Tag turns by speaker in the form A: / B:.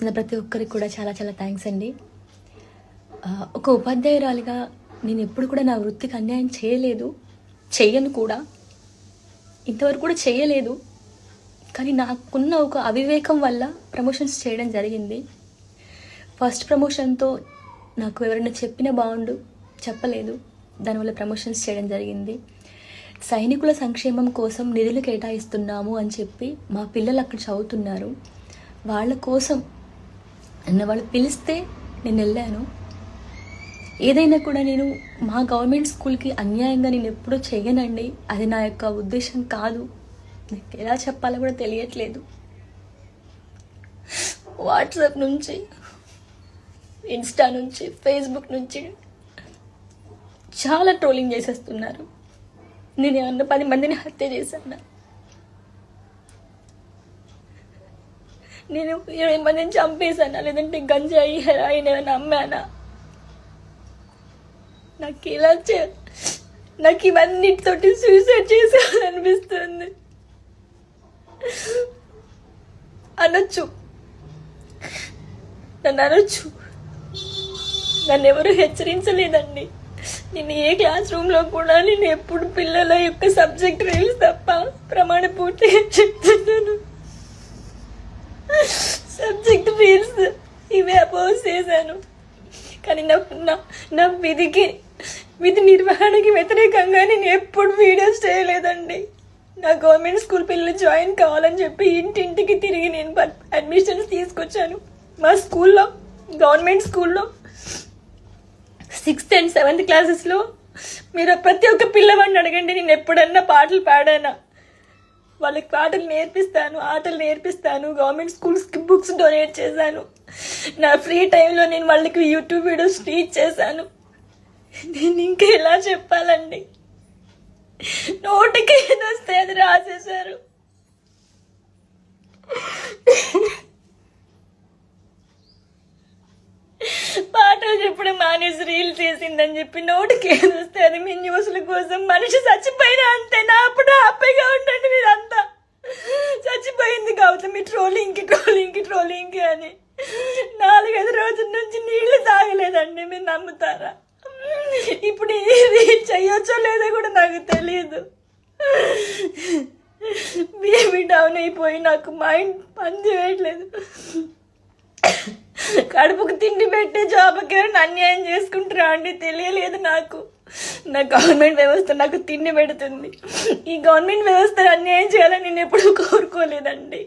A: చేస్తున్న ప్రతి ఒక్కరికి కూడా చాలా చాలా థ్యాంక్స్ అండి. ఒక ఉపాధ్యాయురాలిగా నేను ఎప్పుడు కూడా నా వృత్తికి అన్యాయం చేయలేదు, చెయ్యను కూడా, ఇంతవరకు కూడా చేయలేదు. కానీ నాకున్న ఒక అవివేకం వల్ల ప్రమోషన్స్ చేయడం జరిగింది. ఫస్ట్ ప్రమోషన్తో నాకు ఎవరైనా చెప్పిన బాగుండు, చెప్పలేదు, దానివల్ల ప్రమోషన్స్ చేయడం జరిగింది. సైనికుల సంక్షేమం కోసం నిధులు కేటాయిస్తున్నాము అని చెప్పి మా పిల్లలు అక్కడ చదువుతున్నారు, వాళ్ళ కోసం వాళ్ళు పిలిస్తే నేను వెళ్ళాను. ఏదైనా కూడా నేను మా గవర్నమెంట్ స్కూల్కి అన్యాయంగా నేను ఎప్పుడూ చేయనండి, అది నా యొక్క ఉద్దేశం కాదు. నాకు ఎలా చెప్పాలో కూడా తెలియట్లేదు. వాట్సాప్ నుంచి, ఇన్స్టా నుంచి, ఫేస్బుక్ నుంచి చాలా ట్రోలింగ్ చేసేస్తున్నారు. నేను ఏమన్నా 10 మందిని హత్య చేశాను, నేను 20 మందిని చంపేశానా, లేదంటే గంజాయి హెరాయిన్ ఏమైనా అమ్మానా? నాకు ఇవన్నిటితోటి సూసైడ్ చేసేయాలనిపిస్తుంది. అనొచ్చు, నన్ను అనొచ్చు, నన్ను ఎవరు హెచ్చరించలేదండి. నేను ఏ క్లాస్ రూమ్లో కూడా నేను ఎప్పుడు పిల్లల యొక్క సబ్జెక్ట్ రీల్స్ తప్ప ప్రమాణ పూర్తిగా చెప్తున్నాను. సబ్జెక్ట్ రీల్స్ ఇవే అపోజ్ చేశాను. కానీ నా విధి నిర్వహణకి వ్యతిరేకంగా నేను ఎప్పుడు వీడియోస్ చేయలేదండి. నా గవర్నమెంట్ స్కూల్ పిల్లలు జాయిన్ కావాలని చెప్పి ఇంటింటికి తిరిగి నేను అడ్మిషన్స్ తీసుకొచ్చాను. మా స్కూల్లో, గవర్నమెంట్ స్కూల్లో 6th and 7th క్లాసెస్లో మీరు ప్రతి ఒక్క పిల్లవాడిని అడగండి, నేను ఎప్పుడన్నా పాటలు పాడానా? వాళ్ళకి పాటలు నేర్పిస్తాను, ఆటలు నేర్పిస్తాను, గవర్నమెంట్ స్కూల్స్కి బుక్స్ డొనేట్ చేశాను. నా ఫ్రీ టైంలో నేను వాళ్ళకి యూట్యూబ్ వీడియోస్ టీచ్ చేశాను. నేను ఇంకా ఎలా చెప్పాలండి? నోటికి ఏదొస్తే అది రాసేశారు. పాటలు చెప్పడం మానేసి రీల్ చేసిందని చెప్పి నోటికి ఏదొస్తే అది మీ న్యూస్ల కోసం. మనిషి చచ్చిపోయినా అంతే, నా అప్పుడు హ్యాపీగా ఉండండి. మీరంతా చచ్చిపోయింది కావచ్చు మీ ట్రోలింగ్కి అని 4-5 రోజుల నుంచి నీళ్లు తాగలేదండి. మీరు నమ్ముతారా? ఇప్పుడు ఇది చెయ్యొచ్చో లేదో కూడా నాకు తెలియదు. బీపీ డౌన్ అయిపోయి నాకు మైండ్ పని చేయట్లేదు. కడుపుకు తిండి పెట్టే జాబ్కి అన్యాయం చేసుకుంటారా అండి? తెలియలేదు నాకు. నా గవర్నమెంట్ వ్యవస్థ నాకు తిండి పెడుతుంది. ఈ గవర్నమెంట్ వ్యవస్థ అన్యాయం చేయాలని నేను ఎప్పుడూ కోరుకోలేదండి.